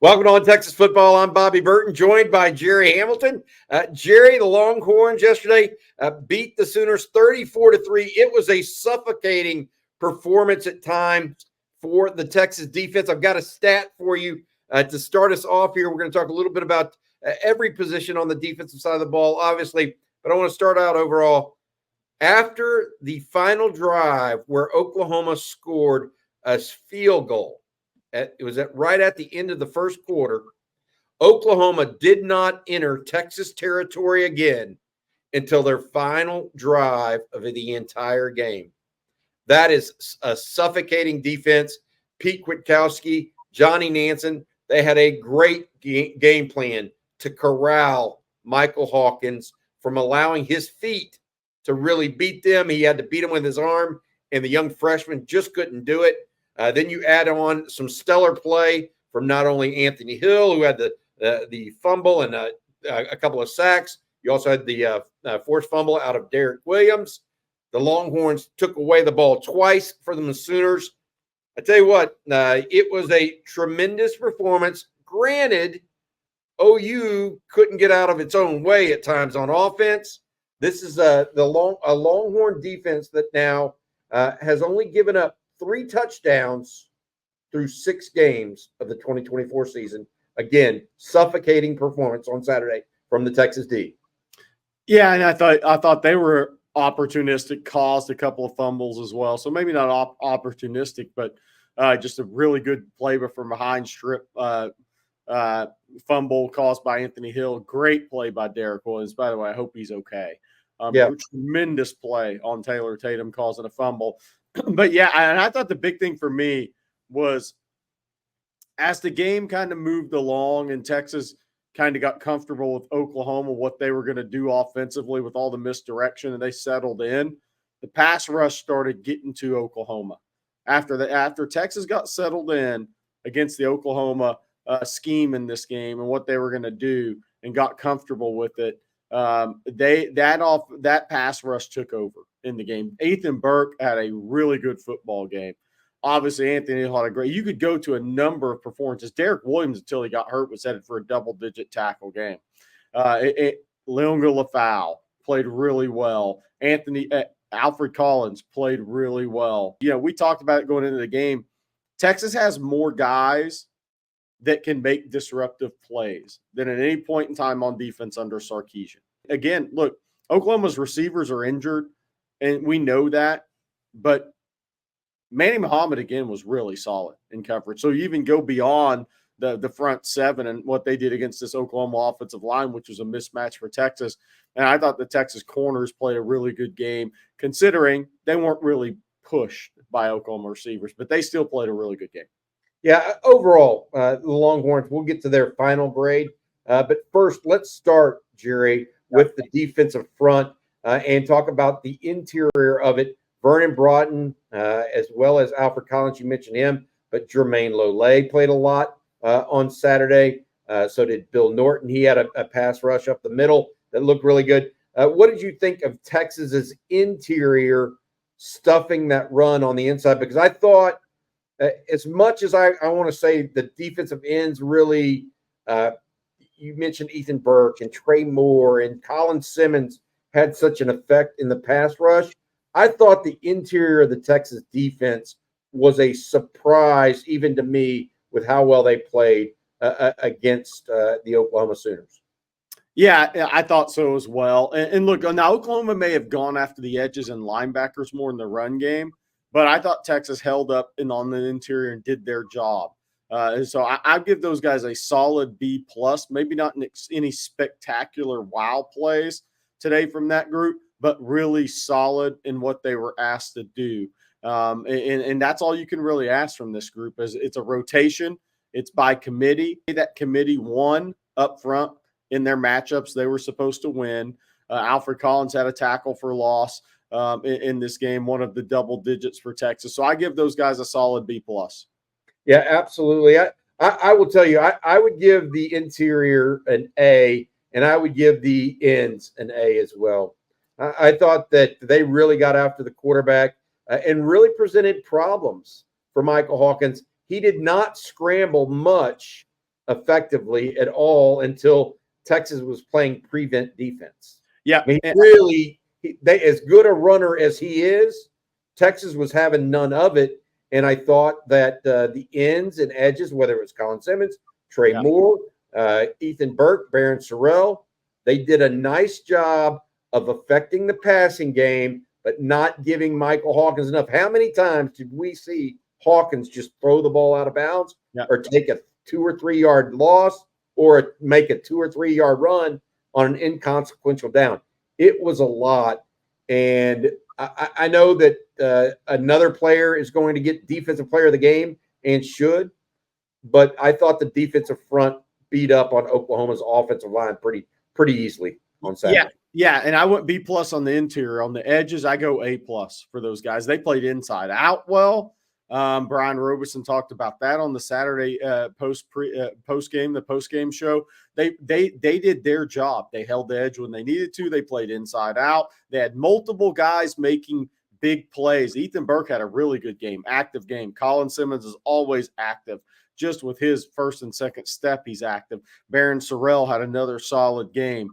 Welcome to On Texas Football. I'm Bobby Burton, joined by Gerry Hamilton. Gerry, the Longhorns yesterday beat the Sooners 34-3. It was a suffocating performance at times for the Texas defense. I've got a stat for you to start us off here. We're going to talk a little bit about every position on the defensive side of the ball, obviously, but I want to start out overall. After the final drive where Oklahoma scored a field goal, it was right at the end of the first quarter, Oklahoma did not enter Texas territory again until their final drive of the entire game. That is a suffocating defense. Pete Kwiatkowski, Johnny Nansen, they had a great game plan to corral Michael Hawkins from allowing his feet to really beat them. He had to beat him with his arm, and the young freshman just couldn't do it. Then you add on some stellar play from not only Anthony Hill, who had the fumble and a couple of sacks. You also had the forced fumble out of Derek Williams. The Longhorns took away the ball twice for the Sooners. I tell you what, it was a tremendous performance. Granted, OU couldn't get out of its own way at times on offense. This is a Longhorn defense that now has only given up 3 touchdowns through 6 games of the 2024 season. Again, suffocating performance on Saturday from the Texas D. Yeah, and I thought they were opportunistic, caused a couple of fumbles as well. So maybe not opportunistic, but just a really good play from behind strip fumble caused by Anthony Hill. Great play by Derek Williams. By the way, I hope he's okay. Tremendous play on Taylor Tatum causing a fumble. But yeah, and I thought the big thing for me was as the game kind of moved along and Texas kind of got comfortable with Oklahoma, what they were going to do offensively with all the misdirection, and they settled in, the pass rush started getting to Oklahoma. After Texas got settled in against the Oklahoma scheme in this game and what they were going to do and got comfortable with it, that pass rush took over in the game. Ethan Burke had a really good football game. Obviously, Anthony had a great – you could go to a number of performances. Derek Williams, until he got hurt, was headed for a double-digit tackle game. Leonga Lafau played really well. Alfred Collins played really well. You know, we talked about it going into the game. Texas has more guys that can make disruptive plays than at any point in time on defense under Sarkisian. Again, look, Oklahoma's receivers are injured, and we know that, but Manny Muhammad, again, was really solid in coverage. So you even go beyond the front seven and what they did against this Oklahoma offensive line, which was a mismatch for Texas. And I thought the Texas corners played a really good game, considering they weren't really pushed by Oklahoma receivers, but they still played a really good game. Yeah, overall, the Longhorns, we'll get to their final grade. But first, let's start, Gerry, with the defensive front and talk about the interior of it. Vernon Broughton, as well as Alfred Collins, you mentioned him, but Jermaine Lole played a lot on Saturday. So did Bill Norton. He had a pass rush up the middle that looked really good. What did you think of Texas's interior stuffing that run on the inside? Because I thought, as much as I want to say the defensive ends really, you mentioned Ethan Burke and Trey Moore and Colin Simmons had such an effect in the pass rush. I thought the interior of the Texas defense was a surprise, even to me, with how well they played against the Oklahoma Sooners. Yeah, I thought so as well. And look, now Oklahoma may have gone after the edges and linebackers more in the run game, but I thought Texas held up on the interior and did their job. And so I give those guys a solid B+, maybe not any spectacular wow plays today from that group, but really solid in what they were asked to do. And that's all you can really ask from this group is it's a rotation. It's by committee. That committee won up front in their matchups they were supposed to win. Alfred Collins had a tackle for loss in this game, one of the double digits for Texas. So I give those guys a solid B+. Yeah, absolutely. I will tell you, I would give the interior an A, and I would give the ends an A as well. I thought that they really got after the quarterback and really presented problems for Michael Hawkins. He did not scramble much effectively at all until Texas was playing prevent defense. Yeah. I mean, really, as good a runner as he is, Texas was having none of it. And I thought that the ends and edges, whether it was Colin Simmons, Trey Moore, Ethan Burke, Barron Sorrell, they did a nice job of affecting the passing game, but not giving Michael Hawkins enough. How many times did we see Hawkins just throw the ball out of bounds or take a 2 or 3 yard loss or make a 2 or 3 yard run on an inconsequential down? It was a lot. And I know that another player is going to get defensive player of the game and should, but I thought the defensive front beat up on Oklahoma's offensive line pretty easily on Saturday. Yeah, and I went B+ on the interior. On the edges, I go A+ for those guys. They played inside out well. Brian Robeson talked about that on the Saturday post game show. They did their job. They held the edge when they needed to. They played inside out. They had multiple guys making big plays. Ethan Burke had a really good game, active game. Colin Simmons is always active. Just with his first and second step, he's active. Barron Sorrell had another solid game.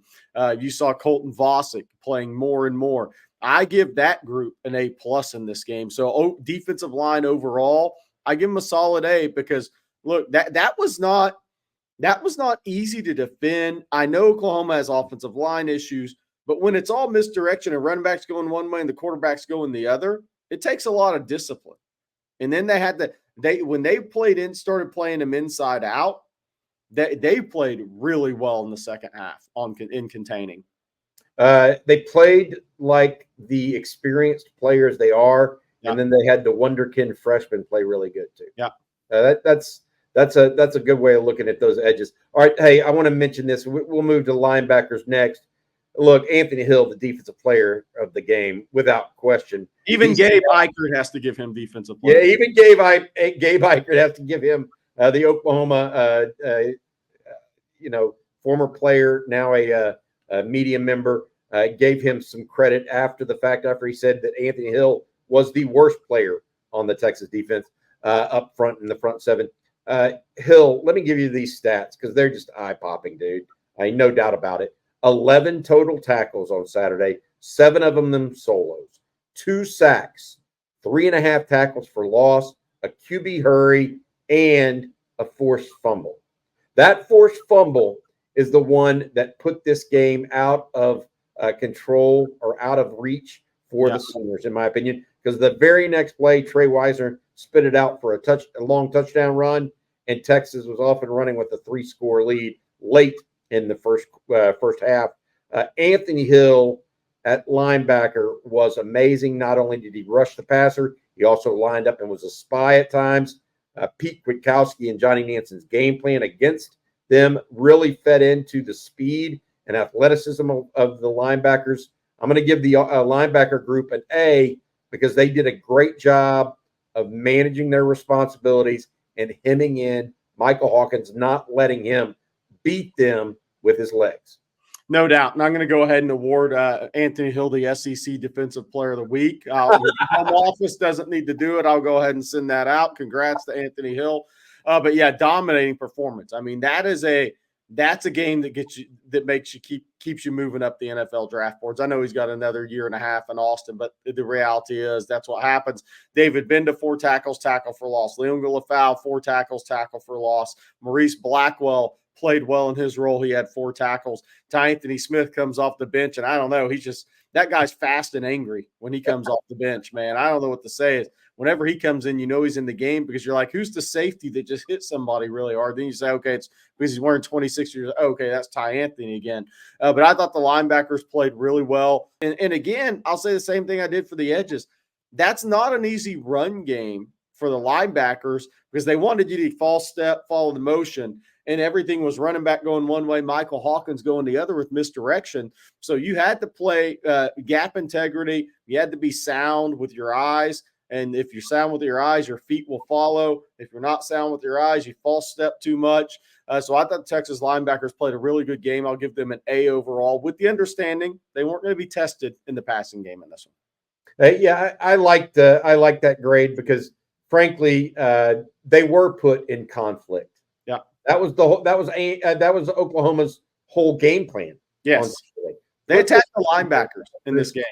You saw Colton Vosick playing more and more. I give that group an A+ in this game. So defensive line overall, I give them a solid A because look, that was not easy to defend. I know Oklahoma has offensive line issues, but when it's all misdirection and running backs going one way and the quarterbacks going the other, it takes a lot of discipline. And then when they started playing them inside out, they played really well in the second half in containing. They played like the experienced players they are, and then they had the wonderkind freshmen play really good too. Yeah, that's a good way of looking at those edges. All right, hey, I want to mention this. We'll move to linebackers next. Look, Anthony Hill, the defensive player of the game, without question. Even Gabe Eichert has to give him defensive player. Yeah, even Gabe Eichert has to give him the Oklahoma, former player, now a media member, gave him some credit after the fact, after he said that Anthony Hill was the worst player on the Texas defense up front in the front seven. Hill, let me give you these stats because they're just eye-popping, dude. No doubt about it. 11 total tackles on Saturday, 7 of them solos, 2 sacks, 3.5 tackles for loss, a QB hurry, and a forced fumble. That forced fumble is the one that put this game out of control or out of reach for the Sooners, in my opinion, because the very next play, Trey Wisner spit it out for a long touchdown run, and Texas was off and running with a 3-score lead late in the first half. Anthony Hill at linebacker was amazing. Not only did he rush the passer, he also lined up and was a spy at times. Pete Kwiatkowski and Johnny Nanson's game plan against them really fed into the speed and athleticism of the linebackers. I'm going to give the linebacker group an A because they did a great job of managing their responsibilities and hemming in Michael Hawkins, not letting him beat them with his legs. No doubt. And I'm going to go ahead and award Anthony Hill the SEC Defensive Player of the Week. The home office doesn't need to do it. I'll go ahead and send that out. Congrats to Anthony Hill. But yeah, dominating performance. I mean, that's a game that keeps you moving up the NFL draft boards. I know he's got another year and a half in Austin, but the reality is that's what happens. David Benda, 4 tackles, tackle for loss. Leon Lafau, 4 tackles, tackle for loss. Maurice Blackwell played well in his role. He had 4 tackles. Ty Anthony Smith comes off the bench, and I don't know. That guy's fast and angry when he comes off the bench, man. I don't know what to say. Whenever he comes in, you know he's in the game because you're like, who's the safety that just hit somebody really hard? Then you say, okay, it's because he's wearing 26 years. Okay, that's Ty Anthony again. But I thought the linebackers played really well. And again, I'll say the same thing I did for the edges. That's not an easy run game for the linebackers because they wanted you to false step, follow the motion, and everything was running back going one way, Michael Hawkins going the other with misdirection. So you had to play gap integrity. You had to be sound with your eyes. And if you're sound with your eyes, your feet will follow. If you're not sound with your eyes, you false step too much. So I thought the Texas linebackers played a really good game. I'll give them an A overall with the understanding they weren't going to be tested in the passing game in this one. Yeah, I like that grade because, frankly, they were put in conflict. Yeah. That was Oklahoma's whole game plan. Yes, they attacked the linebackers in this game.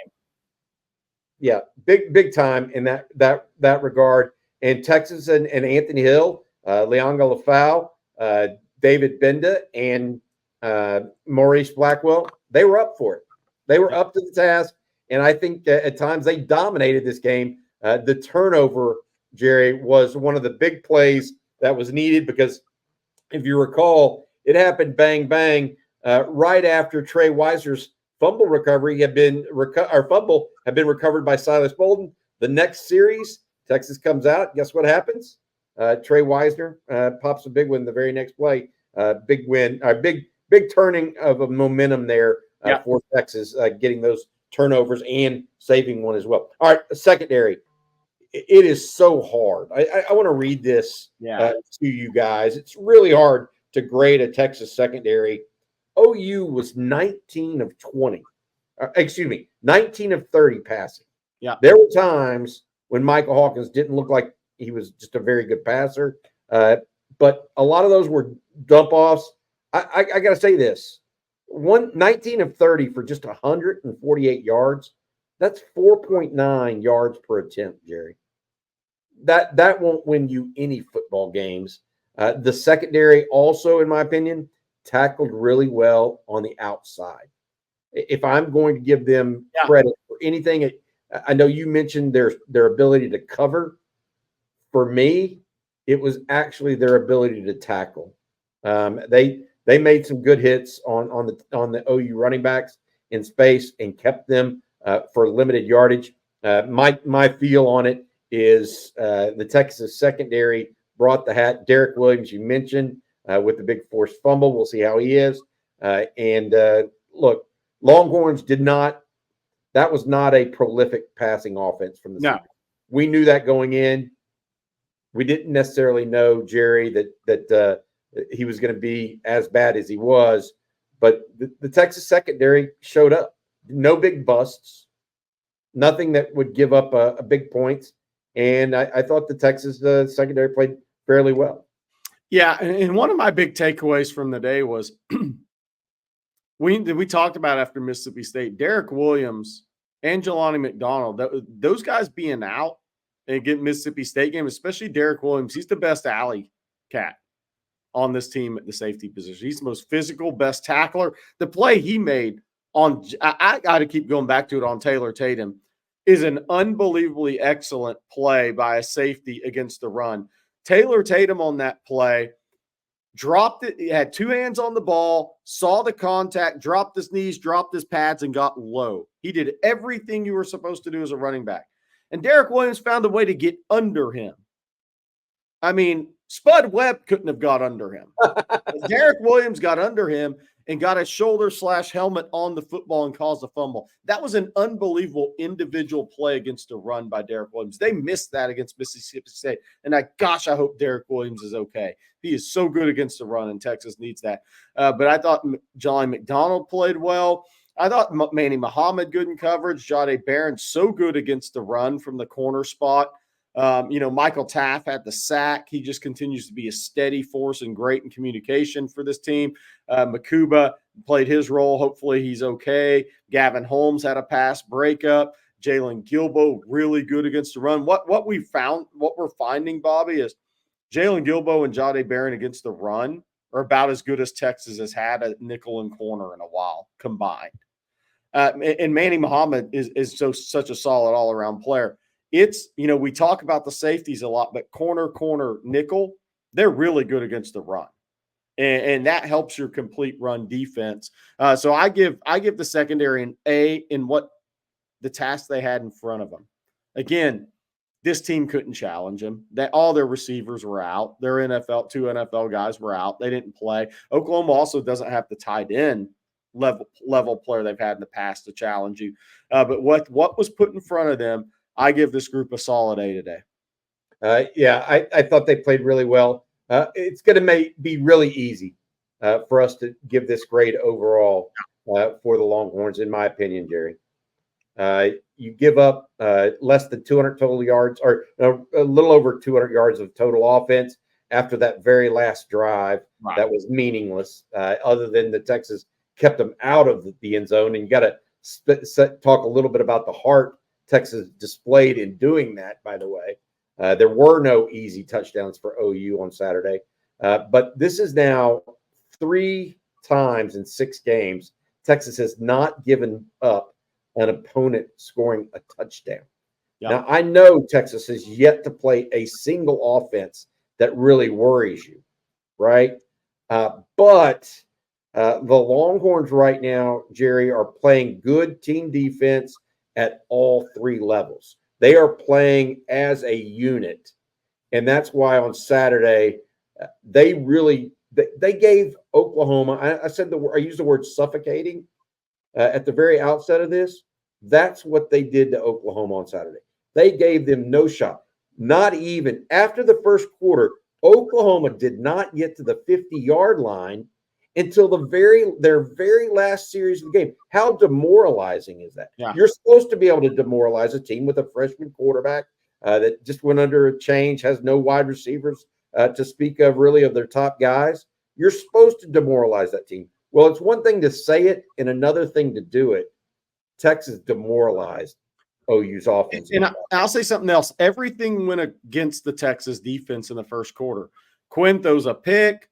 Yeah, big time in that regard. And Texas and Anthony Hill, Leonga Lafau, David Benda, and Maurice Blackwell, they were up for it. They were up to the task, and I think at times they dominated this game. The turnover, Jerry, was one of the big plays that was needed because, if you recall, it happened bang bang right after Trey Weiser's fumble recovery had been recovered by Silas Bolden. The next series, Texas comes out. Guess what happens? Trey Wisner pops a big one the very next play. Big win, big turning of a momentum there for Texas, getting those turnovers and saving one as well. All right, secondary. It is so hard. I want to read this to you guys. It's really hard to grade a Texas secondary. OU was 19 of 20. 19 of 30 passing. Yeah. There were times when Michael Hawkins didn't look like he was just a very good passer, but a lot of those were dump offs. I got to say this. 19 of 30 for just 148 yards. That's 4.9 yards per attempt, Jerry. That won't win you any football games. The secondary also, in my opinion, tackled really well on the outside. If I'm going to give them credit for anything, I know you mentioned their ability to cover. For me, it was actually their ability to tackle. They made some good hits on the OU running backs in space and kept them for limited yardage. My feel on it is the Texas secondary brought the hat. Derek Williams, you mentioned, with the big forced fumble. We'll see how he is. Look, Longhorns that was not a prolific passing offense from the season. We knew that going in. We didn't necessarily know, Jerry, that he was going to be as bad as he was. But the Texas secondary showed up. No big busts. Nothing that would give up a big points. And I thought the Texas secondary played fairly well. Yeah, and one of my big takeaways from the day was we talked about after Mississippi State, Derek Williams and Jelani McDonald, those guys being out and getting Mississippi State game, especially Derek Williams, he's the best alley cat on this team at the safety position. He's the most physical, best tackler. The play he made I got to keep going back to it on Taylor Tatum, is an unbelievably excellent play by a safety against the run. Taylor Tatum on that play dropped it. He had two hands on the ball, saw the contact, dropped his knees, dropped his pads, and got low. He did everything you were supposed to do as a running back. And Derek Williams found a way to get under him. I mean, Spud Webb couldn't have got under him. Derek Williams got under him and got a shoulder/helmet on the football and caused a fumble. That was an unbelievable individual play against a run by Derek Williams. They missed that against Mississippi State. And I hope Derek Williams is okay. He is so good against the run, and Texas needs that. But I thought Johnny McDonald played well. I thought Manny Muhammad good in coverage. Jahdae Barron so good against the run from the corner spot. Michael Taff had the sack. He just continues to be a steady force and great in communication for this team. Makuba played his role. Hopefully he's okay. Gavin Holmes had a pass breakup. Jalen Gilbo really good against the run. What we're finding, Bobby, is Jalen Gilbo and Jahdae Barron against the run are about as good as Texas has had at nickel and corner in a while combined. And Manny Muhammad is such a solid all-around player. It's, we talk about the safeties a lot, but corner, nickel, they're really good against the run. And that helps your complete run defense. So I give the secondary an A in what the task they had in front of them. Again, this team couldn't challenge them. All their receivers were out. Two NFL guys were out. They didn't play. Oklahoma also doesn't have the tight end level player they've had in the past to challenge you. But what was put in front of them, I give this group a solid A today. I thought they played really well. It's going to be really easy for us to give this grade overall for the Longhorns, in my opinion, Jerry. You give up less than 200 total yards, or a little over 200 yards of total offense. after that very last drive Right. that was meaningless, other than the Texas kept them out of the end zone. And you got to talk a little bit about the heart Texas displayed in doing that, by the way. There were no easy touchdowns for OU on Saturday. But this is now 3 times in 6 games Texas has not given up an opponent scoring a touchdown. Yep. Now, I know Texas has yet to play a single offense that really worries you, right? But the Longhorns right now, Jerry, are playing good team defense at all 3 levels. They are playing as a unit. And that's why on Saturday, they gave Oklahoma, I used the word suffocating at the very outset of this. That's what they did to Oklahoma on Saturday. They gave them no shot. Not even after the first quarter, Oklahoma did not get to the 50-yard line until their very last series of the game. How demoralizing is that? Yeah. You're supposed to be able to demoralize a team with a freshman quarterback that just went under a change, has no wide receivers to speak of, really, of their top guys. You're supposed to demoralize that team. Well, it's one thing to say it and another thing to do it. Texas demoralized OU's offense. And I'll say something else. Everything went against the Texas defense in the first quarter. Quinn throws a pick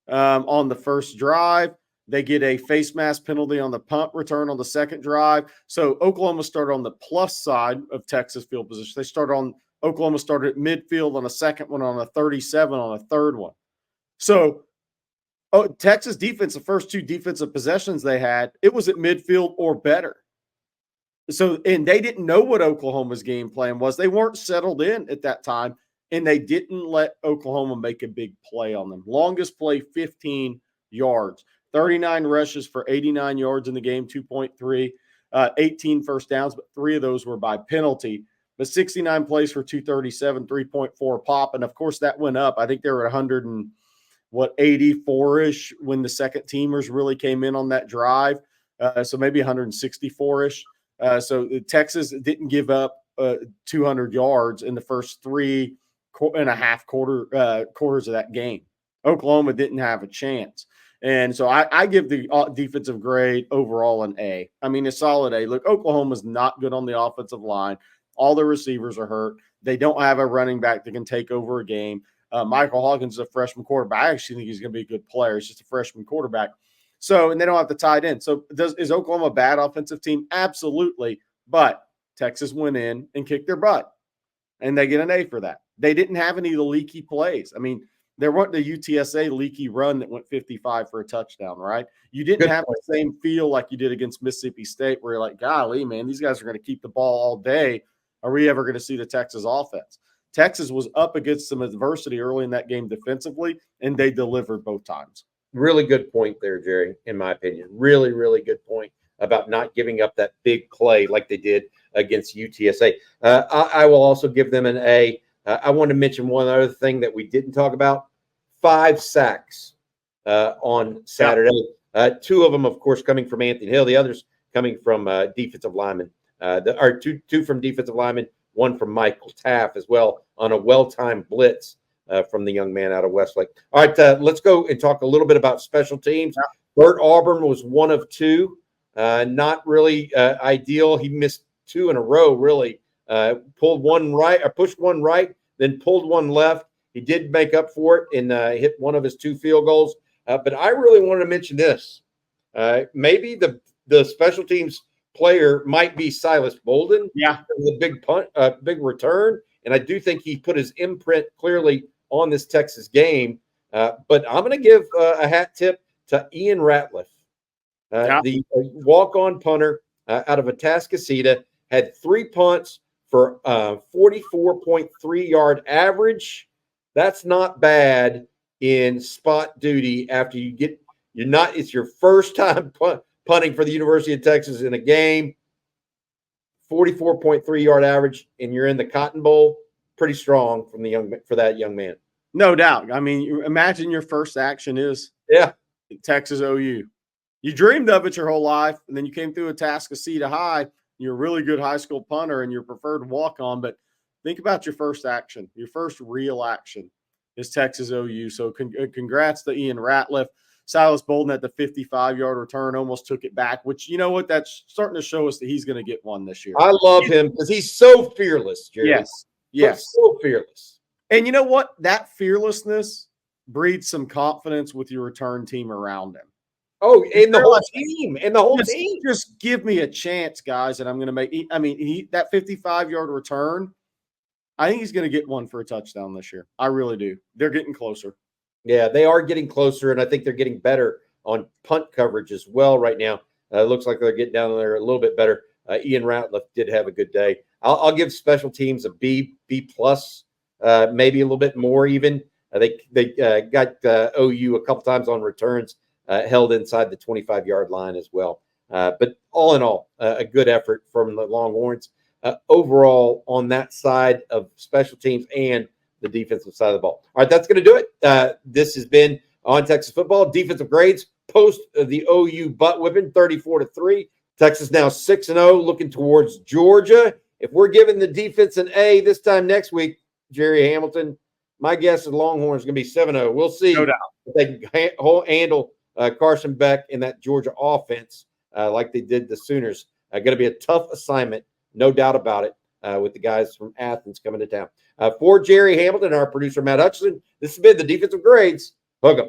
on the first drive. They get a face mask penalty on the punt return on the second drive. So Oklahoma started on the plus side of Texas field position. Oklahoma started at midfield on a second one, on a 37 on a third one. So Texas defense, the first 2 defensive possessions they had, it was at midfield or better. So, and they didn't know what Oklahoma's game plan was. They weren't settled in at that time, and they didn't let Oklahoma make a big play on them. Longest play, 15 yards, 39 rushes for 89 yards in the game, 2.3, 18 first downs, but 3 of those were by penalty. But 69 plays for 237, 3.4 pop. And of course, that went up. I think they were at 84-ish when the second teamers really came in on that drive. So maybe 164-ish. So Texas didn't give up 200 yards in the first 3.5 quarters of that game. Oklahoma didn't have a chance. And so I give the defensive grade overall an A. I mean, a solid A. Look, Oklahoma's not good on the offensive line. All the receivers are hurt. They don't have a running back that can take over a game. Michael Hawkins is a freshman quarterback. I actually think he's going to be a good player. He's just a freshman quarterback. So, and they don't have the tight end. So is Oklahoma a bad offensive team? Absolutely. But Texas went in and kicked their butt, and they get an A for that. They didn't have any of the leaky plays. I mean, there wasn't the UTSA leaky run that went 55 for a touchdown, right? You didn't have the same feel like you did against Mississippi State where you're like, golly, man, these guys are going to keep the ball all day. Are we ever going to see the Texas offense? Texas was up against some adversity early in that game defensively, and they delivered both times. Really good point there, Jerry, in my opinion. Really, really good point about not giving up that big play like they did against UTSA. I will also give them an A. I want to mention one other thing that we didn't talk about. 5 sacks on Saturday. Yeah. 2 of them, of course, coming from Anthony Hill. The others coming from defensive linemen. Two from defensive linemen, 1 from Michael Taff as well on a well-timed blitz from the young man out of Westlake. All right, let's go and talk a little bit about special teams. Yeah. Bert Auburn was 1 of 2. Not really ideal. He missed 2 in a row, really. Pulled one right, or pushed one right, then pulled one left. He did make up for it and hit one of his 2 field goals. But I really wanted to mention this. Maybe the special teams player might be Silas Bolden. Yeah. The big punt, big return. And I do think he put his imprint clearly on this Texas game. But I'm going to give a hat tip to Ian Ratliff. The walk-on punter out of Atascocita, had 3 punts for 44.3 yard average. That's not bad in spot duty after it's your first time punting for the University of Texas in a game. 44.3 yard average, and you're in the Cotton Bowl. Pretty strong for that young man. No doubt. I mean, you imagine your first action is Texas OU. You dreamed of it your whole life, and then you came through Atascocita High. You're a really good high school punter and your preferred walk-on, but think about your first action, your first real action is Texas OU. So congrats to Ian Ratliff. Silas Bolden at the 55-yard return almost took it back, which, you know what, that's starting to show us that he's going to get one this year. I love him because he's so fearless, Jerry. Yes. So fearless. And you know what? That fearlessness breeds some confidence with your return team around him. Oh, and the whole team. And the whole team. Just give me a chance, guys, and I'm going to make – I mean, that 55-yard return, I think he's going to get one for a touchdown this year. I really do. They're getting closer. Yeah, they are getting closer, and I think they're getting better on punt coverage as well right now. It looks like they're getting down there a little bit better. Ian Ratliff did have a good day. I'll give special teams a B plus, maybe a little bit more even. They got OU a couple times on returns, held inside the 25-yard line as well. But all in all, a good effort from the Longhorns. Overall, on that side of special teams and the defensive side of the ball. All right, that's going to do it. This has been On Texas Football. Defensive grades post the OU butt whipping 34-3. Texas now 6-0, looking towards Georgia. If we're giving the defense an A this time next week, Gerry Hamilton, my guess is the Longhorns going to be 7-0. We'll see no doubt if they can handle Carson Beck in that Georgia offense like they did the Sooners. Going to be a tough assignment, no doubt about it, with the guys from Athens coming to town. For Gerry Hamilton, our producer, Matt Hutchinson, this has been the Defensive Grades. Hook 'em.